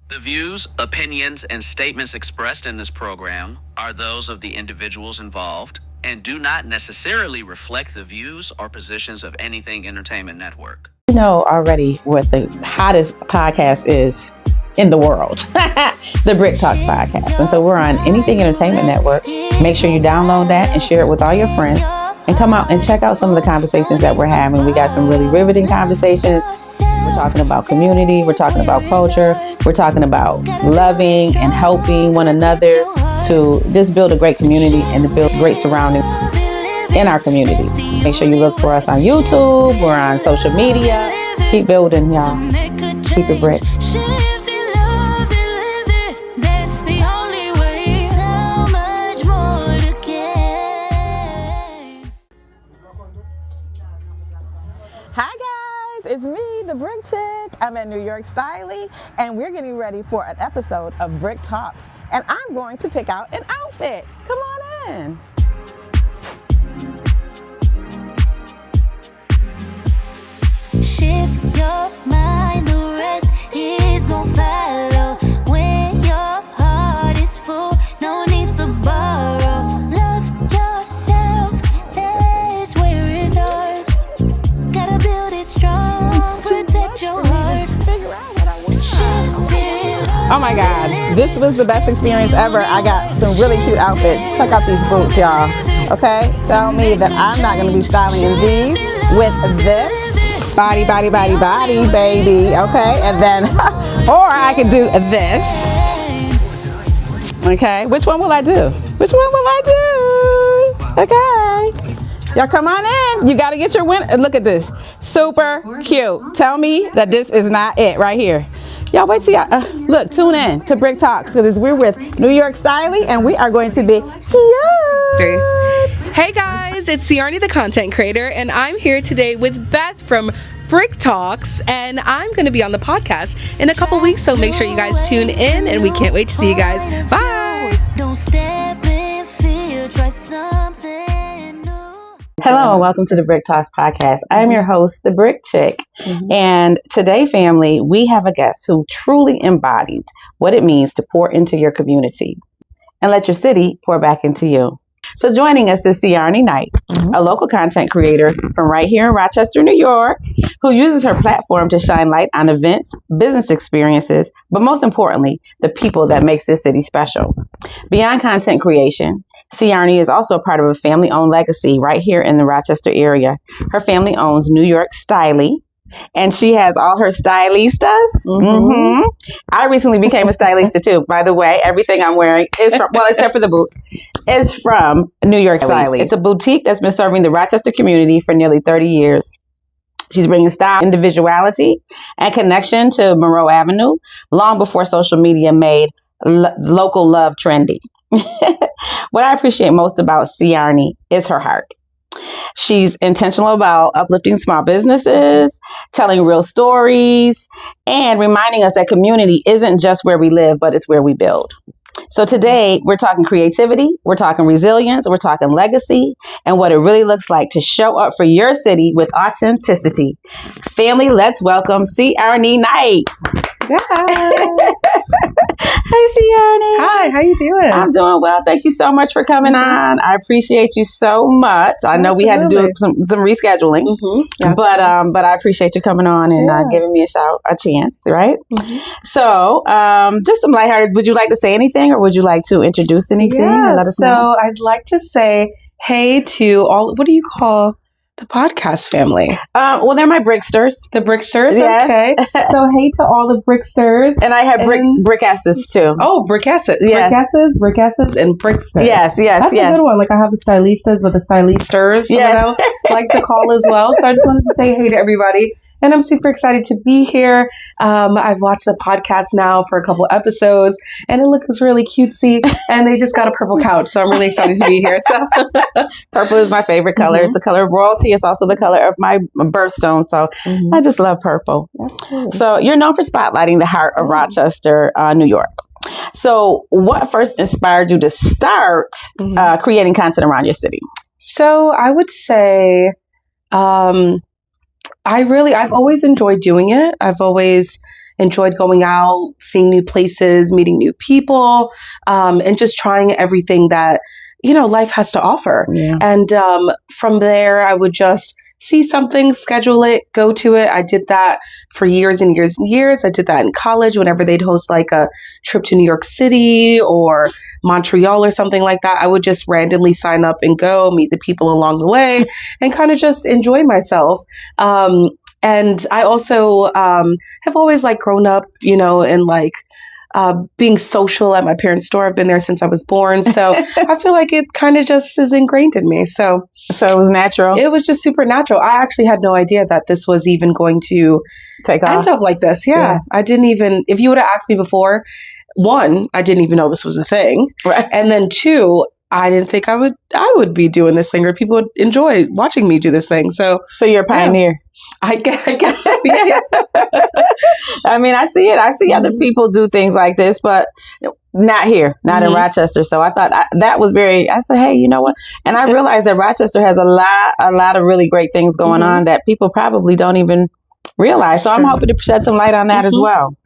The views, opinions, and statements expressed in this program are those of the individuals involved and do not necessarily reflect the views or positions of Anything Entertainment Network. You know already what the hottest podcast is in the world, the Brik Talks podcast. And so we're on Anything Entertainment Network. Make sure you download that and share it with all your friends and come out and check out some of the conversations that we're having. We got some really riveting conversations. We're talking about community. We're talking about culture. We're talking about loving and helping one another to just build a great community and to build great surroundings in our community. Make sure you look for us on YouTube. We're on social media. Keep building, y'all. Keep it Brik. Hi guys, it's me, the Brik Chick. I'm at New York Styling, and we're getting ready for an episode of Brik Talks. And I'm going to pick out an outfit. Come on in. Shift your mind, the rest is gon' follow. When your heart is full, no need to borrow. Love yourself, that's where it starts. Gotta build it strong, protect your heart. Shift it. Oh my God, this was the best experience ever. I got some really cute outfits. Check out these boots, y'all. Okay, tell me that I'm not gonna be styling in these with this. Body, baby, okay? And then, or I could do this. Okay, which one will I do? Okay. Y'all come on in. You gotta get your win. Look at this. Super cute. Tell me that this is not it right here. Y'all wait till y'all, look, tune in to Brik Talks because we're with New York Styling and we are going to be cute. Hey guys, it's Searnie the content creator and I'm here today with Beth from Brik Talks and I'm going to be on the podcast in a couple weeks, so make sure you guys tune in and we can't wait to see you guys. Bye! Don't step in fear, try something new. Hello and welcome to the Brik Talks podcast. I am your host, the Brik Chick. And today, family, we have a guest who truly embodies what it means to pour into your community and let your city pour back into you. So joining us is Searnie Knight, a local content creator from right here in Rochester, New York, who uses her platform to shine light on events, business experiences, but most importantly, the people that makes this city special. Beyond content creation, Searnie is also a part of a family-owned legacy right here in the Rochester area. Her family owns New York Styling, and she has all her stylistas. I recently became a stylista too. By the way, everything I'm wearing is from, well, except for the boots, is from New York Styling. It's a boutique that's been serving the Rochester community for nearly 30 years. She's bringing style, individuality, and connection to Monroe Avenue long before social media made local love trendy. What I appreciate most about Searnie is her heart. She's intentional about uplifting small businesses, telling real stories, and reminding us that community isn't just where we live, but it's where we build. So today, we're talking creativity, we're talking resilience, we're talking legacy, and what it really looks like to show up for your city with authenticity. Family, let's welcome Searnie Knight. Hey, Searnie. Hi, how you doing? I'm doing well. Thank you so much for coming on. I appreciate you so much. I know we had to do some rescheduling, but I appreciate you coming on and giving me a chance, right? So, just some lighthearted. Would you like to say anything, or would you like to introduce anything? And let us know? I'd like to say hey to all. What do you call the podcast family? Well, they're my Briksters. The Briksters? Yes. Okay. So hey to all the Briksters. And I have Brikasses too. Oh, Brikasses. Yes. Brikasses, and Briksters. Yes. That's a good one. Like I have the stylistas, but the stylisters, Yes. I like to call as well. So I just wanted to say hey to everybody. And I'm super excited to be here. I've watched the podcast now for a couple episodes, and it looks really cutesy. And they just got a purple couch, so I'm really excited to be here. So, purple is my favorite color. It's the color of royalty. It's also the color of my birthstone. So I just love purple. So you're known for spotlighting the heart of Rochester, New York. So what first inspired you to start creating content around your city? So I would say I've always enjoyed doing it. I've always, enjoyed going out, seeing new places, meeting new people, and just trying everything that, life has to offer. Yeah. And from there, I would just see something, schedule it, go to it. I did that for years and years and years. I did that in college whenever they'd host like a trip to New York City or Montreal or something like that. I would just randomly sign up and go meet the people along the way and kind of just enjoy myself. And I also have always like grown up, in like being social at my parents' store. I've been there since I was born. So I feel like it kind of just is ingrained in me. So it was natural. It was just super natural. I actually had no idea that this was even going to Take off. end up like this. Yeah. I didn't even, if you would have asked me before, one, I didn't even know this was a thing. Right. And then two, I didn't think I would be doing this thing or people would enjoy watching me do this thing. So you're a pioneer. I guess so. Yeah. I mean, I see it. I see other people do things like this, but not here, not in Rochester. So I thought that was I said, hey, you know what? And I realized that Rochester has a lot of really great things going on that people probably don't even realize. So I'm hoping to shed some light on that as well.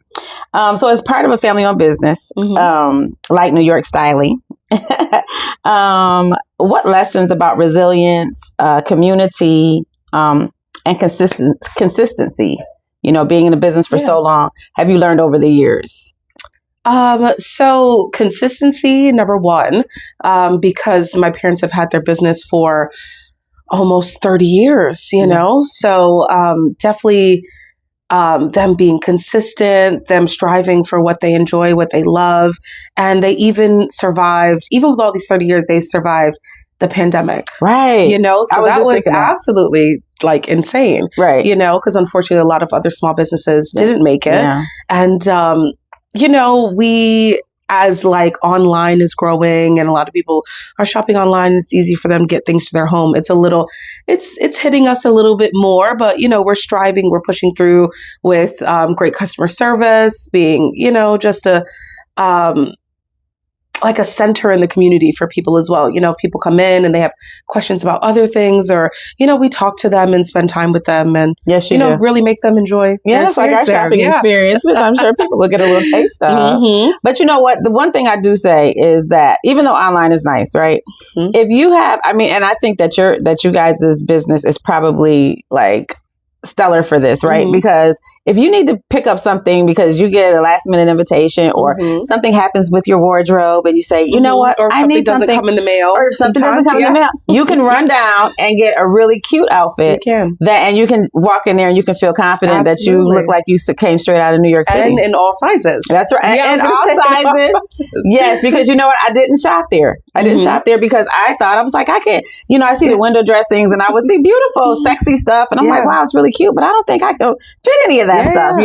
So as part of a family-owned business, like New York Styling, what lessons about resilience, community, and consistency, being in the business for so long, have you learned over the years? So consistency, number one, because my parents have had their business for almost 30 years, so definitely them being consistent, them striving for what they enjoy, what they love. And they even survived, even with all these 30 years, they survived the pandemic. Right. So that was absolutely like insane. Right. Because unfortunately a lot of other small businesses didn't make it. Yeah. And, we, as like online is growing and a lot of people are shopping online, it's easy for them to get things to their home. It's hitting us a little bit more, but we're striving, we're pushing through with great customer service, being, just like a center in the community for people as well. If people come in and they have questions about other things or, we talk to them and spend time with them and, yes, really make them enjoy. Yeah, it's like our shopping experience, which I'm sure people will get a little taste of. But you know what? The one thing I do say is that even though online is nice, right? If you have, and I think that you guys' business is probably like stellar for this, right? Because if you need to pick up something because you get a last minute invitation or something happens with your wardrobe and you say, you know what, or I need something doesn't come in the mail, or if something doesn't come in the mail, you can run down and get a really cute outfit. You can. And you can walk in there and you can feel confident that you look like you came straight out of New York City. And in all sizes. That's right. Yeah, and all sizes. Yes, because you know what? I didn't shop there. I didn't shop there because I was like, I can't, I see the window dressings and I would see beautiful, sexy stuff. And I'm like, wow, it's really cute, but I don't think I can fit any of that stuff,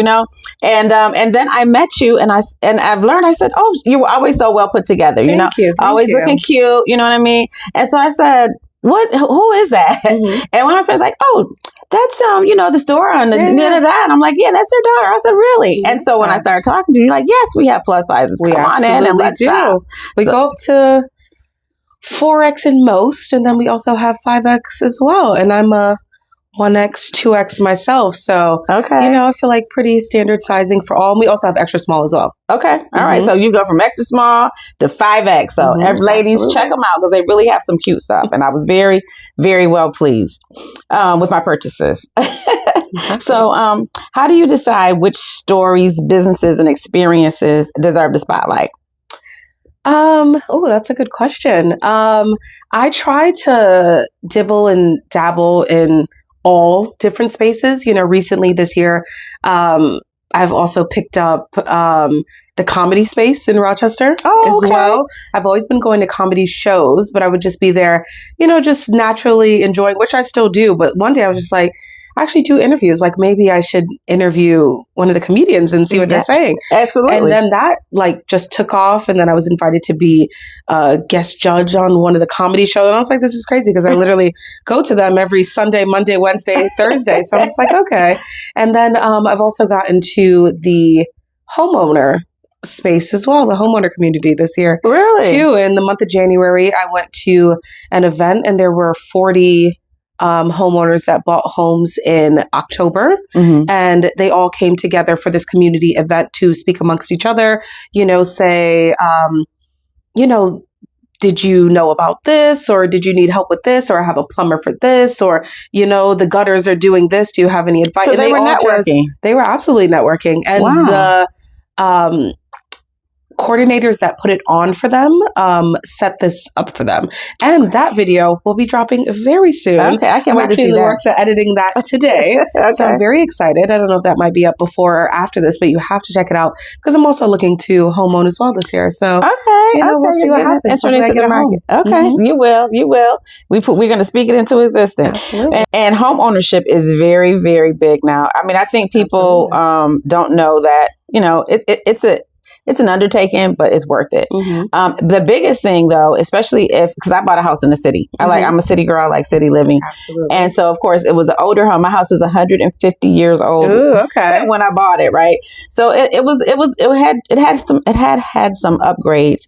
And then I met you and I've learned, I said, oh, you were always so well put together, Thank you. always looking cute, you know what I mean? And so I said, who is that? And one of my friends like, oh, that's, the store on the da-da-da. And I'm like, yeah, that's your daughter. I said, really? And so when I started talking to you, you're like, yes, we have plus sizes. Come on in and let's shop. We go up to 4X in most, and then we also have 5X as well. And I'm a 1X, 2X myself. So, I feel like pretty standard sizing for all. And we also have extra small as well. Okay. All right. So you go from extra small to 5X. So ladies, check them out because they really have some cute stuff. And I was very, very well pleased with my purchases. So how do you decide which stories, businesses, and experiences deserve the spotlight? That's a good question. I try to dibble and dabble in all different spaces. Recently this year, I've also picked up the comedy space in Rochester as well. I've always been going to comedy shows, but I would just be there, just naturally enjoying, which I still do. But one day I was just like, I actually do interviews. Like maybe I should interview one of the comedians and see what they're saying. Absolutely. And then that just took off. And then I was invited to be a guest judge on one of the comedy shows. And I was like, this is crazy because I literally go to them every Sunday, Monday, Wednesday, Thursday. So I'm just like, okay. And then I've also gotten to the homeowner space as well, the homeowner community this year. Really? Too. In the month of January, I went to an event and there were 40 homeowners that bought homes in October, and they all came together for this community event to speak amongst each other, say, did you know about this, or did you need help with this, or I have a plumber for this, or the gutters are doing this, do you have any advice? So and they were networking. They were absolutely networking. And the coordinators that put it on for them set this up for them, and that video will be dropping very soon. Okay, I can't wait to see that. I'm actually in the works of editing that today. Okay. So I'm very excited. I don't know if that might be up before or after this, but you have to check it out, because I'm also looking to home own as well this year. So we'll see what happens. Into the market. Okay, you will. We're going to speak it into existence. Absolutely. And home ownership is very, very big now. I mean, I think people don't know that it's an undertaking, but it's worth it. The biggest thing, though, especially because I bought a house in the city. I'm a city girl. I like city living. Absolutely. And so, of course, it was an older home. My house is 150 years old. Ooh, okay. When I bought it, right? So it had some upgrades,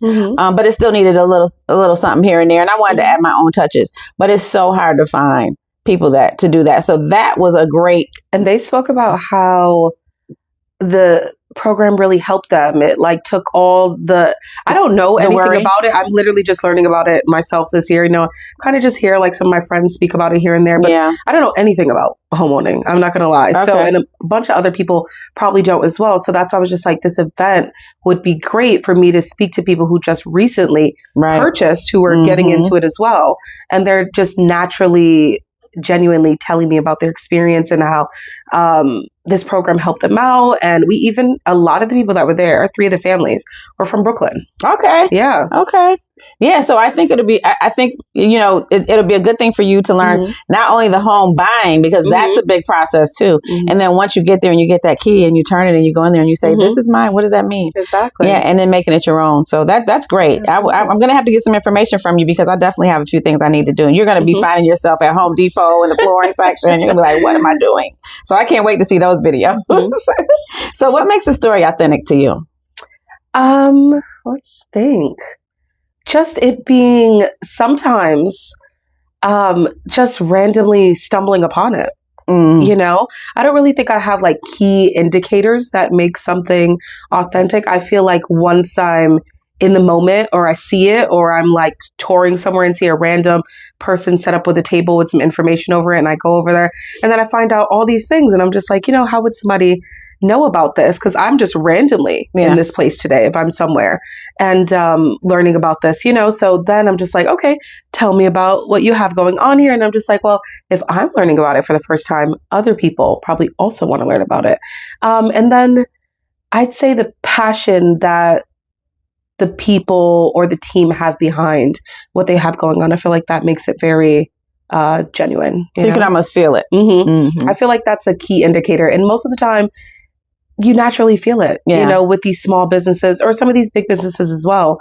but it still needed a little something here and there. And I wanted to add my own touches, but it's so hard to find people to do that. So that was a great. And they spoke about how the program really helped them. It took all I don't know anything about it. I'm literally just learning about it myself this year. Kind of just hear some of my friends speak about it here and there, but I don't know anything about homeowning. I'm not going to lie. Okay. So, and a bunch of other people probably don't as well. So that's why I was just this event would be great for me to speak to people who just recently purchased, who are getting into it as well. And they're just naturally, genuinely telling me about their experience and how this program helped them out. And a lot of the people that were there, 3 of the families, were from Brooklyn. Okay. Yeah. Okay. Yeah. So I think it'll be a good thing for you to learn not only the home buying, because that's a big process too. And then once you get there and you get that key and you turn it and you go in there and you say, this is mine. What does that mean? Exactly. Yeah. And then making it your own. So that's great. I'm going to have to get some information from you, because I definitely have a few things I need to do. And you're going to be finding yourself at Home Depot in the flooring section. You're going to be like, what am I doing? So I can't wait to see those videos. So what makes a story authentic to you? Let's think. Just it being sometimes just randomly stumbling upon it. I don't really think I have key indicators that make something authentic. I feel like once I'm in the moment, or I see it, or I'm touring somewhere and see a random person set up with a table with some information over it, and I go over there and then I find out all these things, and I'm just how would somebody know about this? Because I'm just randomly in this place today if I'm somewhere and learning about this, so then I'm just okay, tell me about what you have going on here. And I'm just well, if I'm learning about it for the first time, other people probably also want to learn about it. And then I'd say the passion that the people or the team have behind what they have going on, I feel like that makes it very genuine. So you can almost feel it. I feel like that's a key indicator. And most of the time, you naturally feel it, with these small businesses or some of these big businesses as well.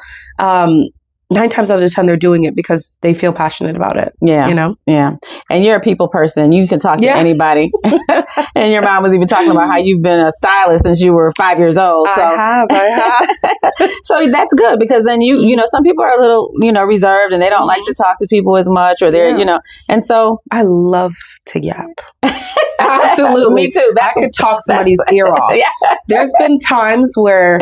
9 times out of 10, they're doing it because they feel passionate about it. Yeah. Yeah. And you're a people person. You can talk to anybody. And your mom was even talking about how you've been a stylist since you were 5 years old. So. I have. So that's good, because then some people are a little, reserved, and they don't like to talk to people as much, or they're, and so. I love to yap. Absolutely. Me too. I could talk somebody's ear off. There's been times where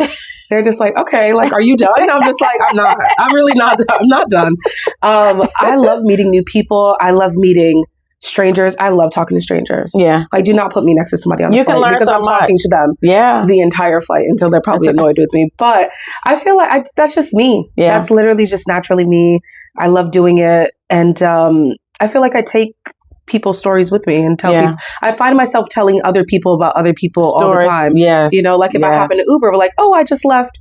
they're just okay, are you done? I'm just I'm not. I'm really not done. I'm not done. I love meeting new people. I love meeting strangers. I love talking to strangers. Yeah. Do not put me next to somebody on the flight, because I'm talking to them the entire flight until they're probably annoyed with me. But I feel like that's just me. Yeah. That's literally just naturally me. I love doing it. And I feel like I take people's stories with me and tell people. I find myself telling other people about other people all the time. Yes. If I happen to Uber, we're oh, I just left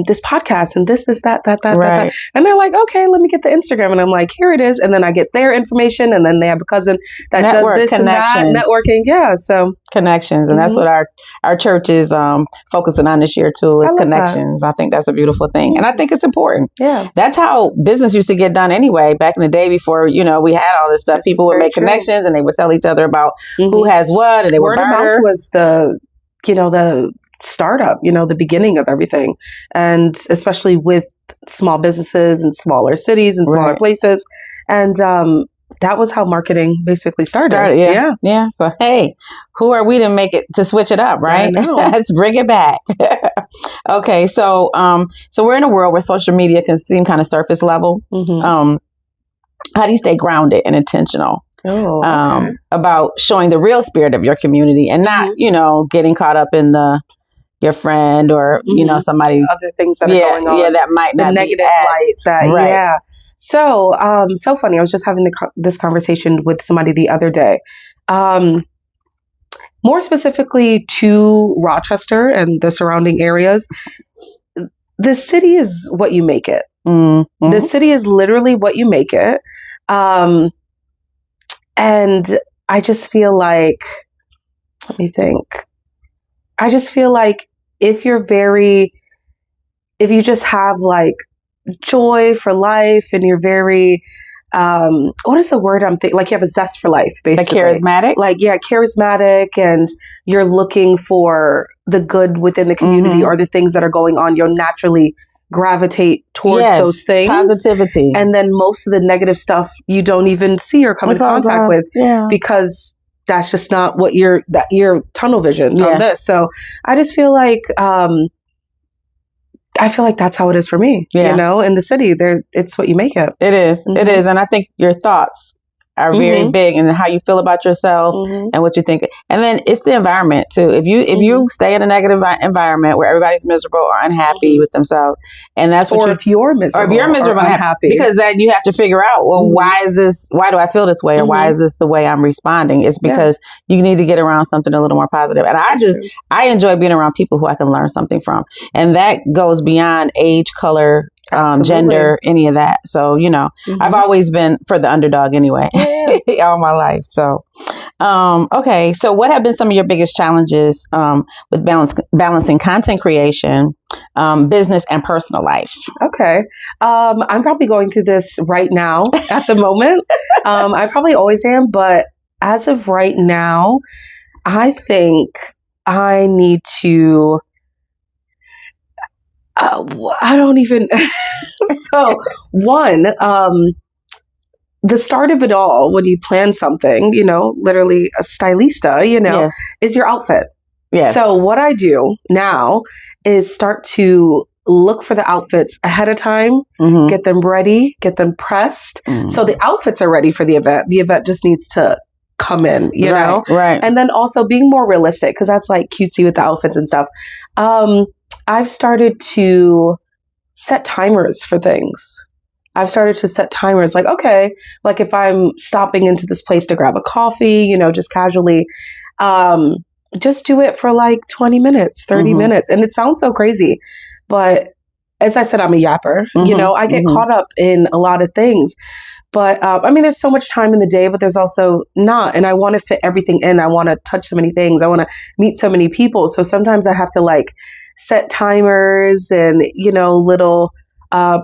this podcast and this, that. And they're okay, let me get the Instagram. And I'm here it is. And then I get their information, and then they have a cousin that does this and that. Networking. Yeah. So connections. And that's what our church is focusing on this year too, is connections. I think that's a beautiful thing. And I think it's important. Yeah. That's how business used to get done anyway. Back in the day, before, we had all this stuff, people would make connections, and they would tell each other about who has what, and they would barter. Word of mouth was the startup, the beginning of everything. And especially with small businesses and smaller cities and smaller places. And that was how marketing basically started. Yeah. So, hey, who are we to make it, to switch it up, right? I know. Let's bring it back. Okay. So, so we're in a world where social media can seem kind of surface level. How do you stay grounded and intentional about showing the real spirit of your community and not, getting caught up in your friend or, somebody, other things that are going on. Yeah, that might not the negative be light. Yeah. So, so funny. I was just having this conversation with somebody the other day. More specifically to Rochester and the surrounding areas. The city is what you make it. The city is literally what you make it. And I just feel like, let me think. I just feel like if you just have like joy for life and you're very, what is the word I'm thinking? Like you have a zest for life, basically. Like charismatic? Like, yeah, charismatic, and you're looking for the good within the community or the things that are going on. You'll naturally gravitate towards those things. Positivity. And then most of the negative stuff you don't even see or come in contact with because that's just not what your tunnel vision on this. So I just feel like that's how it is for me. In the city, it's what you make it. It is. It is. And I think your thoughts are very big, and how you feel about yourself and what you think. And then it's the environment too. If you stay in a negative environment where everybody's miserable or unhappy with themselves, and that's what if you're miserable or unhappy, because then you have to figure out, well, why do I feel this way, or why is this the way I'm responding? It's because you need to get around something a little more positive. And I enjoy being around people who I can learn something from, and that goes beyond age, color, gender, any of that. So, I've always been for the underdog anyway, all my life. So, okay. So what have been some of your biggest challenges with balancing content creation, business and personal life? Okay. I'm probably going through this right now at the moment. I probably always am, but as of right now, I think I need to I don't even. So, one, the start of it all, when you plan something, literally a stylista, is your outfit. Yes. So, what I do now is start to look for the outfits ahead of time, get them ready, get them pressed. So, the outfits are ready for the event. The event just needs to come in, you know? Right. And then also being more realistic, because that's like cutesy with the outfits and stuff. I've started to set timers for things. I've started to set timers like, okay, like if I'm stopping into this place to grab a coffee, just casually, just do it for like 20 minutes, 30 minutes. And it sounds so crazy, but as I said, I'm a yapper, I get caught up in a lot of things. But there's so much time in the day, but there's also not. And I want to fit everything in. I want to touch so many things. I want to meet so many people. So sometimes I have to like set timers and, little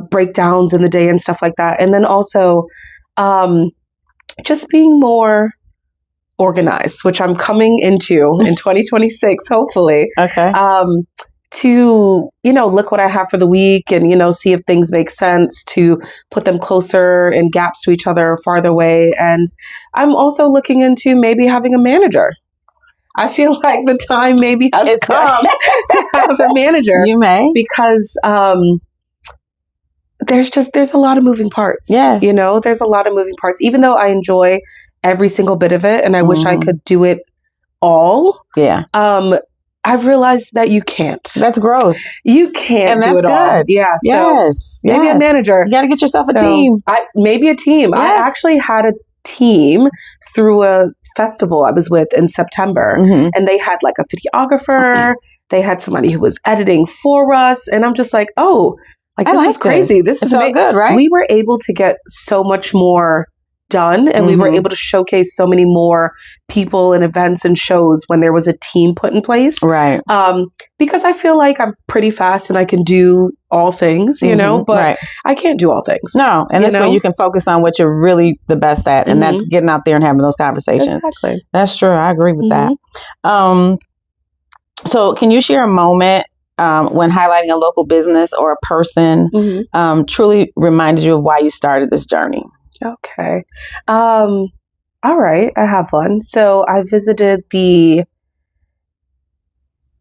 breakdowns in the day and stuff like that. And then also just being more organized, which I'm coming into in 2026, hopefully. Okay. To, look what I have for the week and, see if things make sense to put them closer and gaps to each other or farther away. And I'm also looking into maybe having a manager. I feel like the time maybe has come to have a manager. You may. Because there's a lot of moving parts. Yes. There's a lot of moving parts. Even though I enjoy every single bit of it and I wish I could do it all. Yeah. I've realized that you can't. That's growth. You can't and do that's it all. good. Yeah. Yes. So maybe a manager. You got to get yourself a team. Maybe a team. Yes. I actually had a team through a festival I was with in September. And they had like a videographer. They had somebody who was editing for us. And I'm just like, oh, this is crazy. This is so good, right? We were able to get so much more done and we were able to showcase so many more people and events and shows when there was a team put in place. Right. Because I feel like I'm pretty fast and I can do all things, but I can't do all things. No. And that's when you can focus on what you're really the best at. And that's getting out there and having those conversations. Exactly. That's true. I agree with that. So can you share a moment when highlighting a local business or a person truly reminded you of why you started this journey? Okay. All right. I have one. So I visited the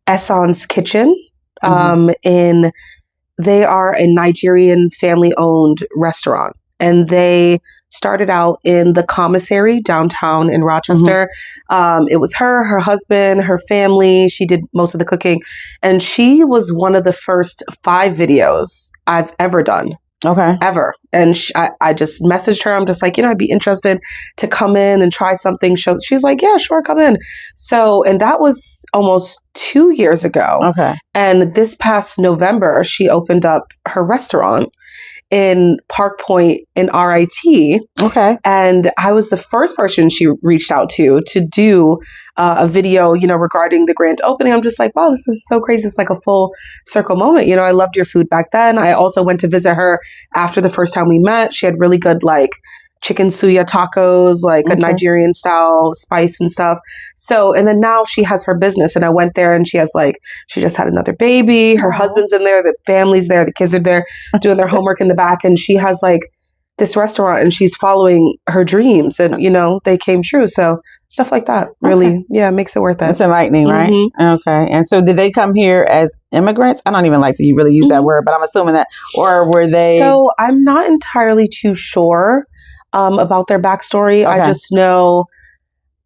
Essence Kitchen. They are a Nigerian family-owned restaurant, and they started out in the commissary downtown in Rochester. It was her husband, her family. She did most of the cooking, and she was one of the first 5 videos I've ever done. Okay. Ever. And I just messaged her. I'm just like, I'd be interested to come in and try something. She's like, yeah, sure, come in. So, and that was almost 2 years ago. Okay. And this past November, she opened up her restaurant in Park Point in RIT. Okay. And I was the first person she reached out to do a video, regarding the grand opening. I'm just like, wow, this is so crazy. It's like a full circle moment. I loved your food back then. I also went to visit her after the first time we met. She had really good, chicken suya tacos, a Nigerian style spice and stuff. So, and then now she has her business, and I went there, and she has she just had another baby. Her husband's in there, the family's there, the kids are there doing their homework in the back, and she has this restaurant, and she's following her dreams, and they came true. So stuff like that really, makes it worth it. It's enlightening, right? Okay. And so did they come here as immigrants? I don't even like to really use that word, but I'm assuming that, or were they? So I'm not entirely too sure about their backstory. Okay. I just know,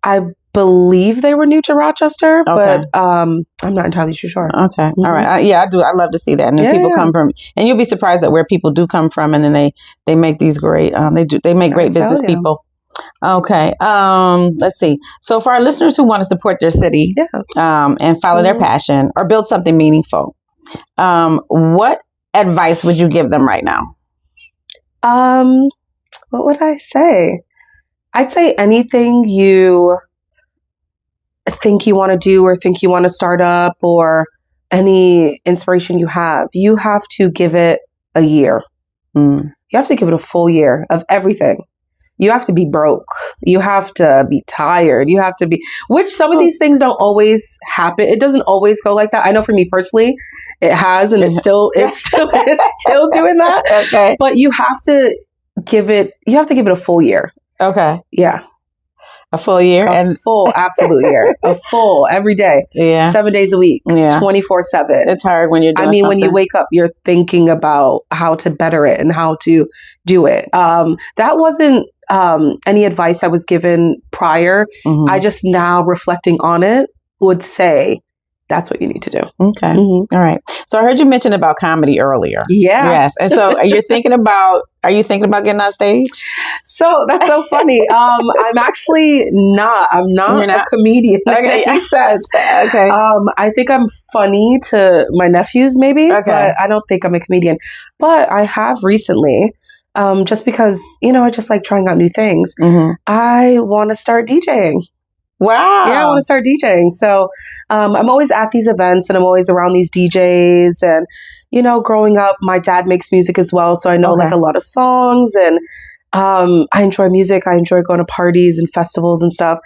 I believe they were new to Rochester, but I'm not entirely too sure. Okay. All right. I do. I love to see that. New people come from, and you'll be surprised at where people do come from, and then they make these great, they make great business people. Okay. Let's see. So for our listeners who want to support their city, and follow their passion or build something meaningful, what advice would you give them right now? What would I say? I'd say anything you think you want to do or think you want to start up, or any inspiration you have to give it a year. You have to give it a full year of everything. You have to be broke. You have to be tired. You have to be, which some of these things don't always happen. It doesn't always go like that. I know for me personally, it has, and it's still doing that. Okay. But you have to give it a full year. Okay. Yeah. A full year? Full absolute year. A full every day. Yeah. 7 days a week. Yeah. 24/7. It's hard when you're doing something. when you wake up, you're thinking about how to better it and how to do it. That wasn't any advice I was given prior. I just, now reflecting on it, would say that's what you need to do. Okay. All right. So I heard you mention about comedy earlier. Yeah. Yes. And so are you thinking about getting on stage? So that's so funny. I'm actually not. I'm not a comedian. Okay. I said. Okay. I think I'm funny to my nephews, maybe. Okay. But I don't think I'm a comedian. But I have recently, just because, I just like trying out new things. I want to start DJing. Wow. Yeah, I want to start DJing. So I'm always at these events, and I'm always around these DJs. And, growing up, my dad makes music as well. So I know a lot of songs, and I enjoy music. I enjoy going to parties and festivals and stuff.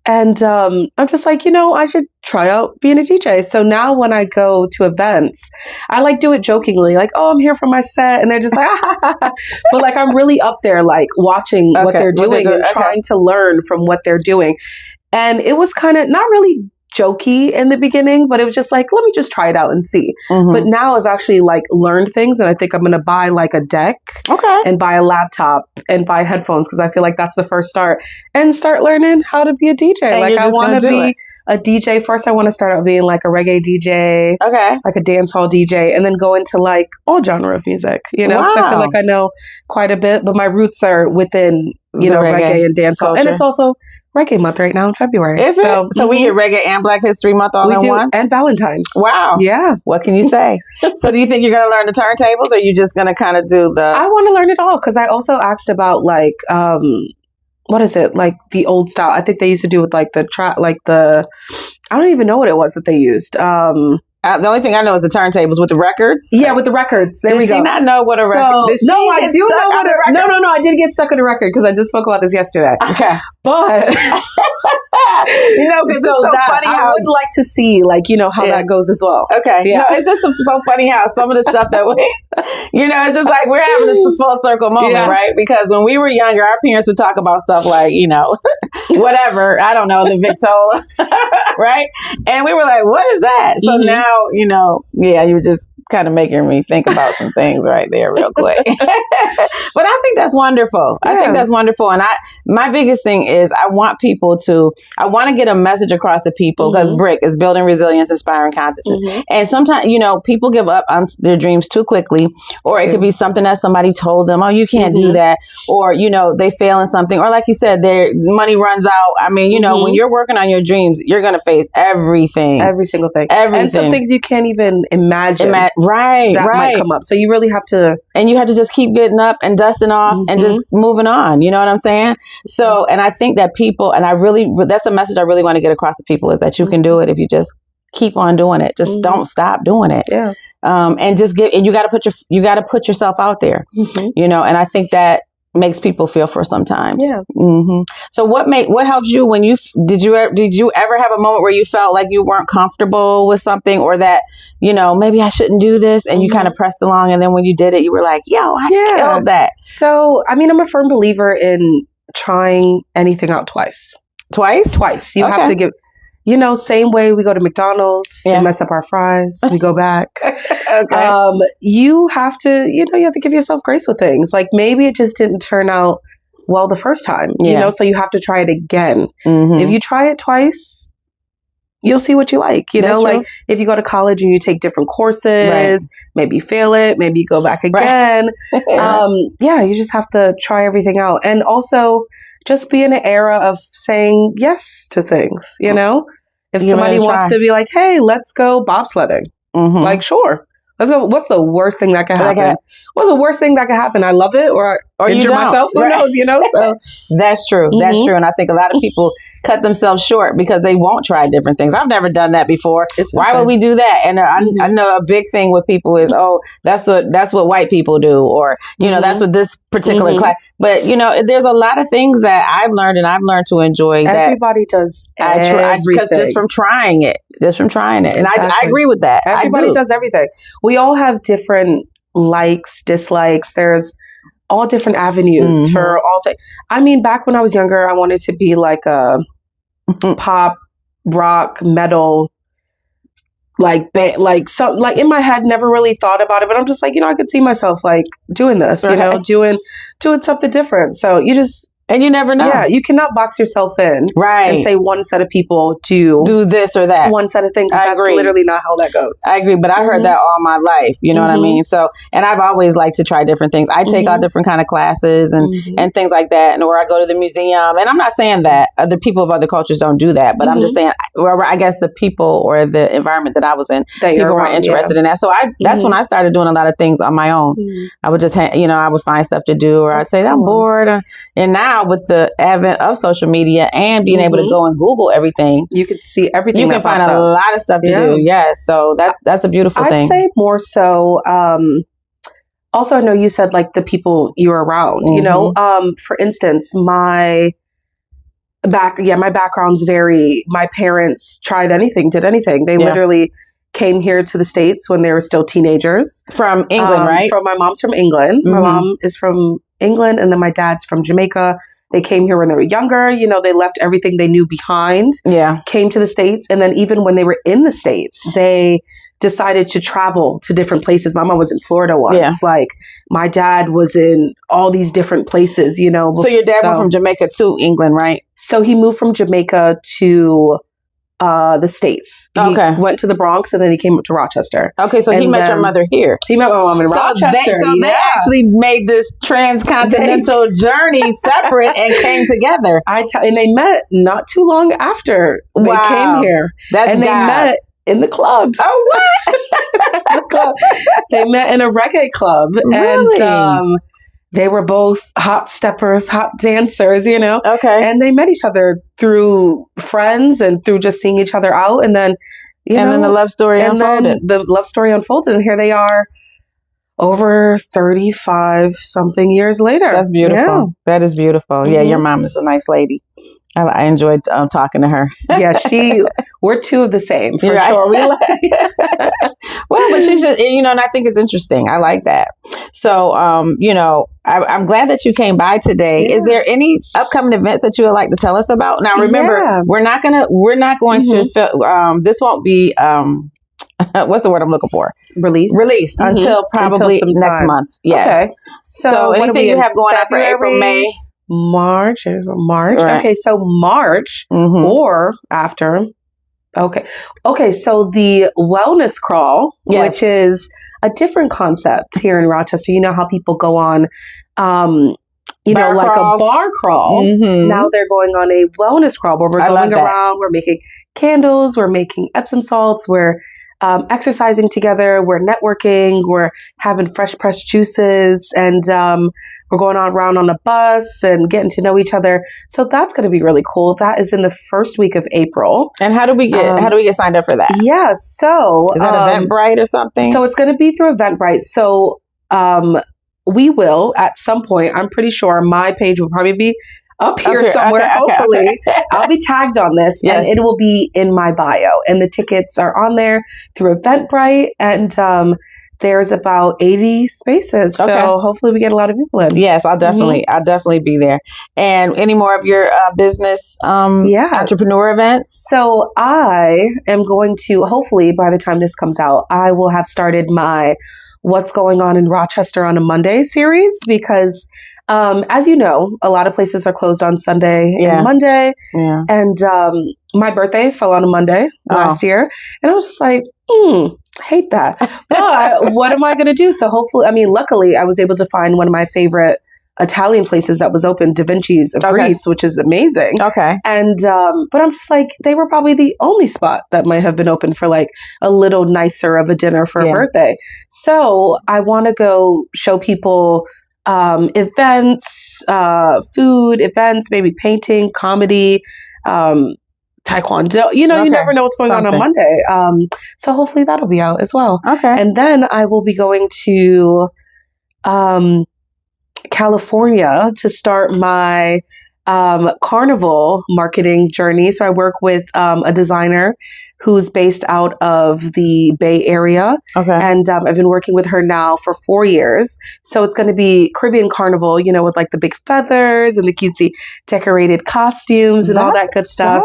And I'm just like, I should try out being a DJ. So now when I go to events, I do it jokingly, oh, I'm here for my set. And they're just like, but I'm really up there, watching what they're doing and trying to learn from what they're doing. And it was kind of not really jokey in the beginning, but it was just let me just try it out and see. But now I've actually learned things, and I think I'm going to buy a deck, and buy a laptop and buy headphones, because I feel that's the first start, and start learning how to be a DJ. And I want to be a DJ. First, I want to start out being a reggae DJ, a dance hall DJ, and then go into all genre of music, because I feel I know quite a bit, but my roots are within, reggae and dance hall. And it's also Reggae Month right now in February. Is it? So we get Reggae and Black History Month all in one? And Valentine's. Wow. Yeah. What can you say? So do you think you're going to learn the turntables, or are you just going to kind of do the... I want to learn it all, because I also asked about what is it? The old style. I think they used to do with the I don't even know what it was that they used. The only thing I know is the turntables with the records. Yeah, with the records. There we go. Did she not know what a record is? No, I do know what a record. No. I did get stuck on a record, because I just spoke about this yesterday. Okay. But because it's so funny I would like to see how that goes as well. Okay. Yeah. No, it's just so funny how some of the stuff that It's just like we're having a full circle moment, right? Because when we were younger, our parents would talk about stuff like, whatever, I don't know, the Victola, right? And we were like, what is that? So now, you were just kind of making me think about some things right there real quick. But I think that's wonderful. I think that's wonderful. And my biggest thing is I want to get a message across to people because Brik is building resilience, inspiring consciousness. And sometimes, people give up on their dreams too quickly, or it could be something that somebody told them, oh, you can't do that. Or, they fail in something. Or like you said, their money runs out. I mean, when you're working on your dreams, you're going to face everything. Every single thing. Everything. And some things you can't even imagine. Right. That might come up. So you really have to. And you have to just keep getting up and dusting off and just moving on. You know what I'm saying? So, and I think that people, and that's a message I really want to get across to people is that you can do it if you just keep on doing it. Just don't stop doing it. Yeah. And you got to put yourself out there, and I think that makes people feel for sometimes. Yeah. So what helps you when did you ever have a moment where you felt like you weren't comfortable with something or that, maybe I shouldn't do this and you kind of pressed along and then when you did it, you were like, yo, I killed that. So, I mean, I'm a firm believer in trying anything out twice. Twice? You have to give, same way we go to McDonald's, they mess up our fries, we go back. You have to, you have to give yourself grace with things. Like maybe it just didn't turn out well the first time, so you have to try it again. If you try it twice, you'll see what you like, like if you go to college and you take different courses, maybe you fail it, maybe you go back again. You just have to try everything out. And also just be in an era of saying yes to things, If somebody wants to be like, hey, let's go bobsledding. Like, sure. Let's go. What's the worst thing that could happen? What's the worst thing that could happen? I love it or injure myself. Who knows, So that's true. That's true. And I think a lot of people cut themselves short because they won't try different things. I've never done that before. Why would we do that? And I know a big thing with people is, oh, that's what white people do. Or, that's what this particular class. But, there's a lot of things that I've learned and I've learned to enjoy. Everybody does everything. Because just from trying it. And I agree with that. Everybody does everything. We all have different likes, dislikes. There's all different avenues for all things. I mean, back when I was younger, I wanted to be like a pop, rock, metal, like in my head, never really thought about it. But I'm just like, I could see myself like doing this, doing something different. So and you never know. Yeah, you cannot box yourself in. Right. And say one set of people do this or that. One set of things. I That's agree. Literally not how that goes. I agree. But I heard that all my life. You know what I mean? So, and I've always liked to try different things. I take all different kind of classes and things like that. And or I go to the museum. And I'm not saying that other people of other cultures don't do that. But I'm just saying, I guess the people or the environment that I was in, people weren't interested in that. So that's when I started doing a lot of things on my own. I would just, I would find stuff to do. Or I'd say, I'm bored. And now with the advent of social media and being able to go and Google everything, you can see everything. You can find a lot of stuff to do. Yes, so that's a beautiful thing. I'd say more so. Also, I know you said like the people you're around. For instance, my background's very. My parents tried anything, did anything. They literally came here to the States when they were still teenagers. From England, right? My mom's from England. My mom is from England, and then my dad's from Jamaica. They came here when they were younger. They left everything they knew behind. Yeah. Came to the States. And then even when they were in the States, they decided to travel to different places. My mom was in Florida once. Yeah. Like my dad was in all these different places, So your dad went from Jamaica to England, right? So he moved from Jamaica to the States. He went to the Bronx and then he came up to Rochester. Okay, so he met your mother here. He met my mom in Rochester. They actually made this transcontinental journey separate and came together. And they met not too long after they came here. They met in the club. Oh, what? They met in a reggae club. Really? And they were both hot steppers, hot dancers, Okay. And they met each other through friends and through just seeing each other out. And then, then the love story unfolded. The love story unfolded. And here they are over 35 something years later. That's beautiful. Yeah. That is beautiful. Yeah, your mom is a nice lady. I enjoyed talking to her. Yeah, we're two of the same for Right. sure. We Well, but she should, and I think it's interesting. I like that. So, I'm glad that you came by today. Yeah. Is there any upcoming events that you would like to tell us about? Now, remember, we're not going to, this won't be, what's the word I'm looking for? Released until probably next month. Yes. Okay. So anything you have going on for April, May? March. Right. Okay, so March or after. Okay. So the wellness crawl, which is a different concept here in Rochester. You know how people go on, Bar like crawls. a bar crawl. Now they're going on a wellness crawl where we're going around. We're making candles. We're making Epsom salts. We're exercising together. We're networking. We're having fresh pressed juices, and we're going around on a bus and getting to know each other. So that's going to be really cool. That is in the first week of April. And how do we get signed up for that? Yeah. So is that Eventbrite or something? So it's going to be through Eventbrite. So we will at some point. I'm pretty sure my page will probably be up here somewhere. Hopefully, I'll be tagged on this, and it will be in my bio. And the tickets are on there through Eventbrite, and there's about 80 spaces. So hopefully, we get a lot of people in. Yes, I'll definitely be there. And any more of your business, entrepreneur events? So I am going to hopefully by the time this comes out, I will have started my What's Going On in Rochester on a Monday series because. As you know, a lot of places are closed on Sunday and Monday. Yeah. And my birthday fell on a Monday last year. And I was just like, hate that. But what am I going to do? So luckily, I was able to find one of my favorite Italian places that was open, Da Vinci's of Greece, which is amazing. Okay. And, but I'm just like, they were probably the only spot that might have been open for like a little nicer of a dinner for a birthday. So I want to go show people events, food events, maybe painting, comedy, taekwondo. You never know what's going on Monday. So hopefully that'll be out as well. Okay. And then I will be going to California to start my carnival marketing journey. So I work with a designer who's based out of the Bay Area. Okay. And I've been working with her now for 4 years. So it's going to be Caribbean Carnival, with like the big feathers and the cutesy decorated costumes and all that good stuff.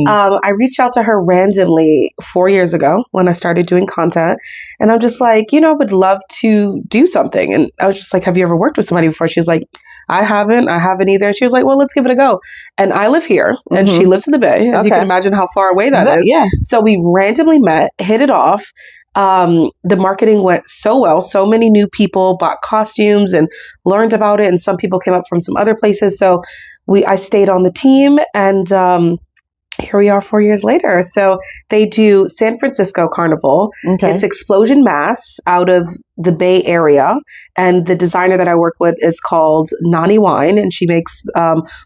I reached out to her randomly 4 years ago when I started doing content. And I'm just like, I would love to do something. And I was just like, have you ever worked with somebody before? She was like, I haven't either. And she was like, well, let's give it a go. And I live here and she lives in the Bay. As you can imagine how far away that is. Yeah. So we randomly met, hit it off. The marketing went so well. So many new people bought costumes and learned about it. And some people came up from some other places. So I stayed on the team and here we are 4 years later. So they do San Francisco Carnival. Okay. It's Explosion Mass out of the Bay Area. And the designer that I work with is called Nani Wine. And she makes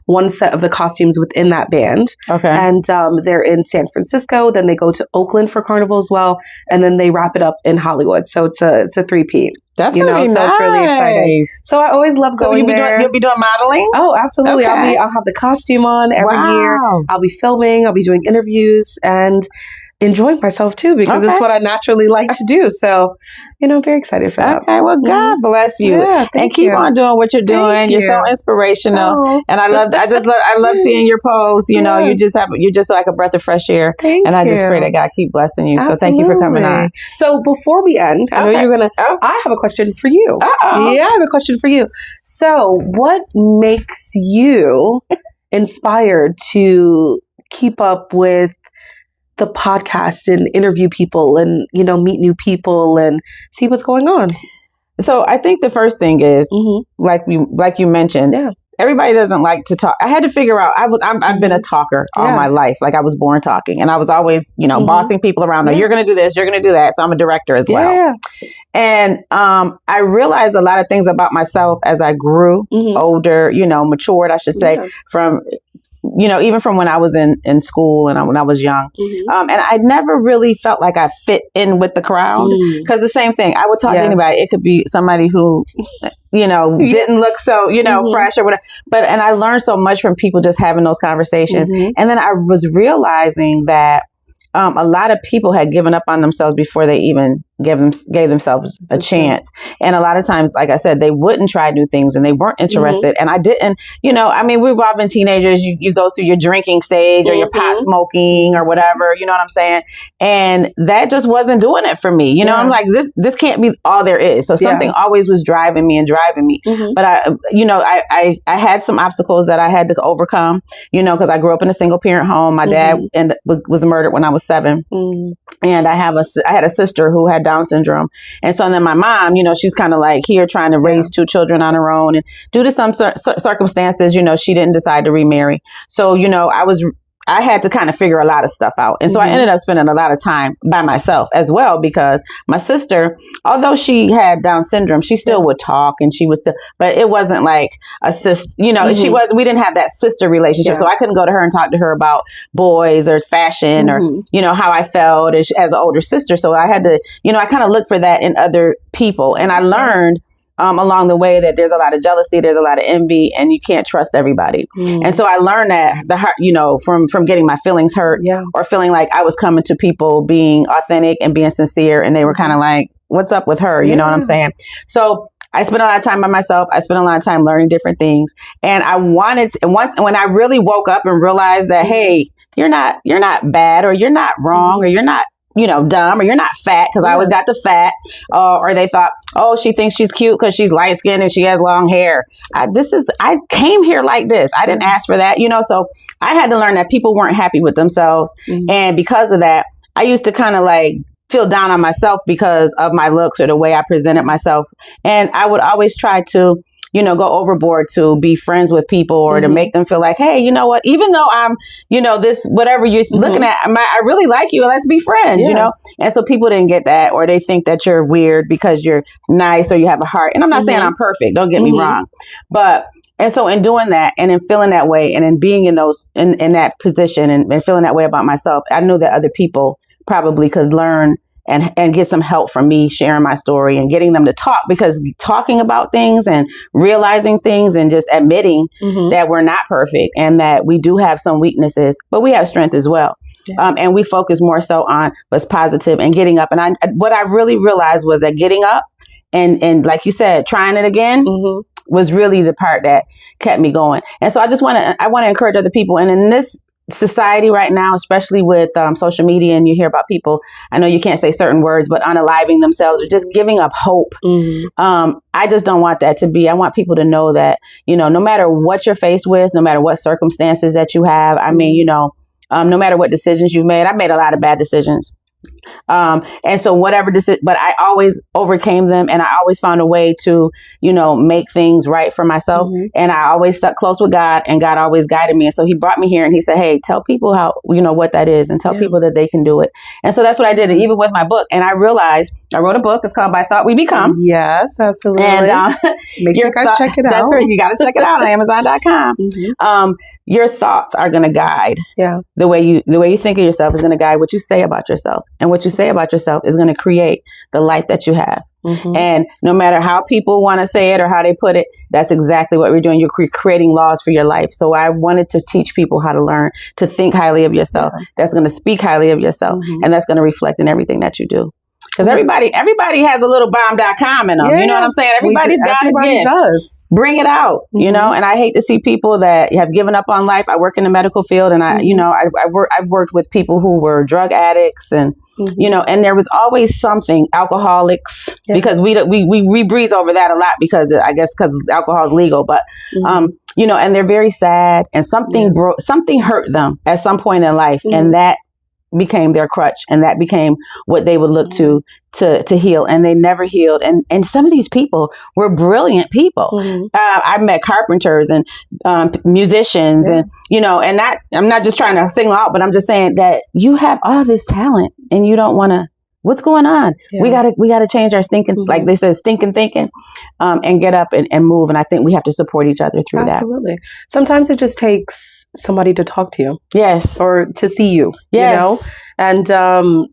one set of the costumes within that band. Okay. And they're in San Francisco. Then they go to Oakland for Carnival as well. And then they wrap it up in Hollywood. So it's a three-peat. That's gonna be nice. So it's really exciting. So I always love going there. You'll be doing modeling? Oh, absolutely. Okay. I'll have the costume on every year. I'll be filming. I'll be doing interviews and enjoying myself too because it's what I naturally like to do. So, I'm very excited for that. Okay, well, God bless you, and keep on doing what you're doing. You're so inspirational, and I love seeing your posts. You're just like a breath of fresh air. And I just pray that God keep blessing you. So thank you for coming on. So before we end, I know you're gonna. I have a question for you. Yeah, I have a question for you. So, what makes you inspired to keep up with the podcast and interview people and, meet new people and see what's going on? So I think the first thing is, like you mentioned, everybody doesn't like to talk. I had to figure out, I've been a talker all my life. Like I was born talking and I was always, bossing people around. No, you're going to do this, you're going to do that. So I'm a director as well. Yeah. And I realized a lot of things about myself as I grew older, matured, I should say, from even from when I was in school and when I was young. And I never really felt like I fit in with the crowd, because the same thing, I would talk to anybody. It could be somebody who, didn't look so, fresh or whatever. And I learned so much from people just having those conversations. And then I was realizing that a lot of people had given up on themselves before they even gave themselves a chance. And a lot of times, like I said, they wouldn't try new things and they weren't interested. And I didn't, we've all been teenagers. You go through your drinking stage or your pot smoking or whatever, you know what I'm saying? And that just wasn't doing it for me. I'm like, this can't be all there is. So something always was driving me. But I had some obstacles that I had to overcome, because I grew up in a single parent home. My dad was murdered when I was 7. And I had a sister who had Down syndrome. And so then my mom, she's kind of like here trying to raise 2 children on her own. And due to some circumstances, she didn't decide to remarry. So, I had to kind of figure a lot of stuff out. And so I ended up spending a lot of time by myself as well, because my sister, although she had Down syndrome, she still would talk and she would still, but it wasn't like a sister, we didn't have that sister relationship. So I couldn't go to her and talk to her about boys or fashion or, how I felt as an older sister. So I had to, I kind of looked for that in other people. And I learned along the way that there's a lot of jealousy, there's a lot of envy, and you can't trust everybody. And so I learned that the heart, from getting my feelings hurt or feeling like I was coming to people being authentic and being sincere, and they were kind of like, what's up with her? You know what I'm saying? So I spent a lot of time by myself. I spent a lot of time learning different things. And I wanted to, and when I really woke up and realized that, hey, you're not bad, or you're not wrong, or you're not dumb, or you're not fat, because I always got the fat, or they thought, oh, she thinks she's cute because she's light skinned and she has long hair. I came here like this. I didn't ask for that, so I had to learn that people weren't happy with themselves. And because of that, I used to kind of like feel down on myself because of my looks or the way I presented myself. And I would always try to go overboard to be friends with people, or to make them feel like, hey, you know what, even though I'm, this, whatever you're looking at, I really like you, and let's be friends, And so people didn't get that, or they think that you're weird because you're nice or you have a heart. And I'm not saying I'm perfect, don't get me wrong. And so in doing that, and in feeling that way, and in being in that position and feeling that way about myself, I knew that other people probably could learn and get some help from me sharing my story and getting them to talk, because talking about things and realizing things and just admitting that we're not perfect and that we do have some weaknesses, but we have strength as well. And we focus more so on what's positive and getting up. And what I really realized was that getting up and like you said, trying it again was really the part that kept me going. And so I want to encourage other people. And in this society right now, especially with social media, and you hear about people, I know you can't say certain words, but unaliving themselves or just giving up hope. I just don't want that to be. I want people to know that, no matter what you're faced with, no matter what circumstances that you have, I mean, no matter what decisions you've made, I've made a lot of bad decisions. And so whatever but I always overcame them, and I always found a way to, make things right for myself. And I always stuck close with God, and God always guided me. And so he brought me here and he said, hey, tell people how, what that is, and tell people that they can do it. And so that's what I did, even with my book. And I realized I wrote a book. It's called By Thought We Become. Yes, absolutely. And make sure you guys check it out. That's right. You got to check it out on Amazon.com. Your thoughts are going to guide the way you think of yourself is going to guide what you say about yourself. And what you say about yourself is going to create the life that you have. And no matter how people want to say it or how they put it, that's exactly what we're doing. You're creating laws for your life. So I wanted to teach people how to learn to think highly of yourself. That's going to speak highly of yourself. And that's going to reflect in everything that you do. Because everybody has a little bomb.com in them. You know what I'm saying? Everybody's got a gift. Does. Bring it out, and I hate to see people that have given up on life. I work in the medical field, and I've worked with people who were drug addicts, and, and there was always something, alcoholics, because we breeze over that a lot because alcohol is legal, but, and they're very sad, and something hurt them at some point in life. And that became their crutch, and that became what they would look to heal, and they never healed. And some of these people were brilliant people. I've met carpenters and musicians, and and that, I'm not just trying to single out, but I'm just saying that you have all this talent and you don't want to what's going on? Yeah. We gotta change our stinking, like they said, stinking thinking, and get up and move. And I think we have to support each other through Absolutely. Sometimes it just takes somebody to talk to you. Yes. Or to see you, Yes. you know? And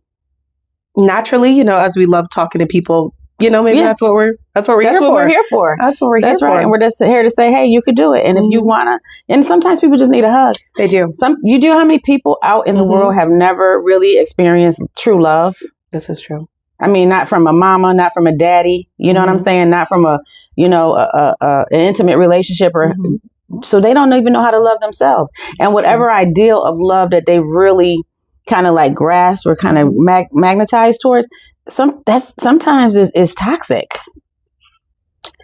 naturally, you know, as we love talking to people, you know, maybe that's what we're here for. That's what we're here for. That's what we're here for. Right. And we're just here to say, hey, you could do it. And if you wanna, and sometimes people just need a hug. They do. You do know how many people out in the world have never really experienced true love? This is true. I mean, not from a mama, not from a daddy. You know what I'm saying? Not from a, you know, an intimate relationship, or so they don't even know how to love themselves. And whatever ideal of love that they really kind of like grasp or kind of magnetize towards, sometimes is toxic.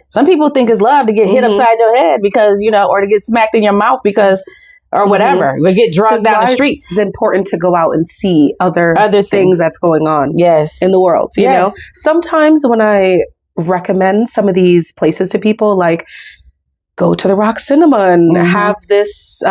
Some people think it's love to get hit upside your head because, you know, or to get smacked in your mouth because, or whatever. We get drugged down the street. It's important to go out and see other things that's going on in the world. You know, sometimes when I recommend some of these places to people, like go to the Rock Cinema and have this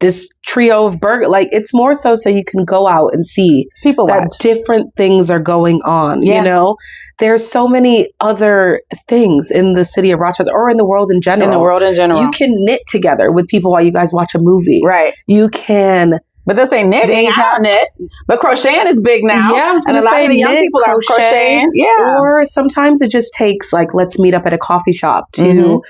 this trio of burger, like it's more so you can go out and see people that different things are going on. You know, there's so many other things in the city of Rochester or in the world in general. You can knit together with people while you guys watch a movie. Right. You can. But this ain't knitting. I don't knit. But crocheting is big now. Yeah, I was going to say, a lot of the young people are crocheting. Yeah. Or sometimes it just takes like, let's meet up at a coffee shop to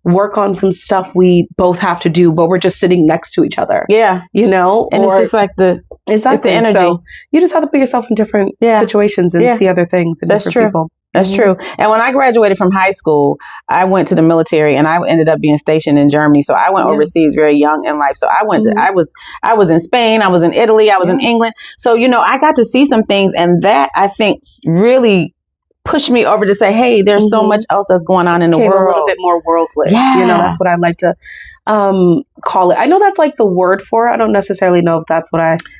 work on some stuff we both have to do, but we're just sitting next to each other. Yeah. You know? And it's just like it's the energy. So you just have to put yourself in different situations and see other things and different people. That's true. And when I graduated from high school, I went to the military and I ended up being stationed in Germany. So I went overseas very young in life. So I went to, I was in Spain, I was in Italy, I was in England. So, you know, I got to see some things, and that I think really pushed me over to say, hey, there's so much else that's going on in the world. A little bit more worldly. Yeah. You know, that's what I like to call it. I know that's like the word for it. I don't necessarily know if that's what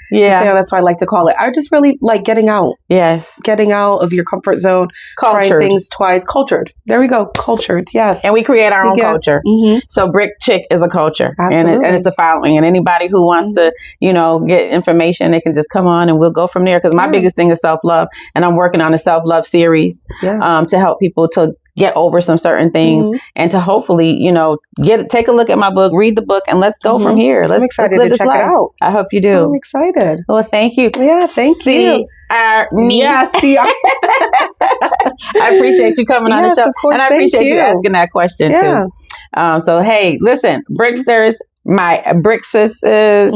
that's what I like to call it. I just really like getting out. Yes. Getting out of your comfort zone. Cultured. Trying things twice. Cultured. There we go. Cultured. Yes. And we create our own culture. So Brik Chick is a culture. Absolutely. And it's a following. And anybody who wants to, you know, get information, they can just come on and we'll go from there. Because my biggest thing is self-love. And I'm working on a self-love series to help people to get over some certain things and to hopefully, you know, take a look at my book, read the book, and let's go from here. I'm excited live to check it out. I hope you do. I'm excited. Well, thank you. Yeah, thank you. Searnie. I appreciate you coming on the show. Of course, and I appreciate you asking that question too. So, hey, listen, Briksters, my Brik sisters,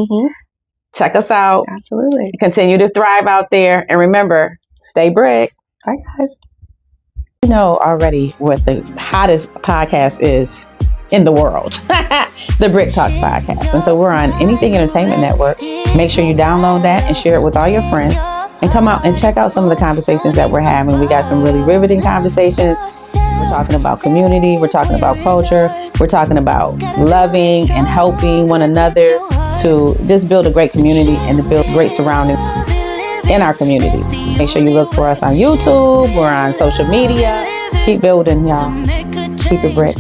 check us out. Absolutely. Continue to thrive out there. And remember, stay Brik. Bye, guys. You know already what the hottest podcast is in the world, the Brik Talks podcast. And so we're on Anything Entertainment Network. Make sure you download that and share it with all your friends, and come out and check out some of the conversations that we're having. We got some really riveting conversations. We're talking about community. We're talking about culture. We're talking about loving and helping one another to just build a great community and to build great surroundings in our community. Make sure you look for us on YouTube. We're on social media. Keep building, y'all. Keep it Brik.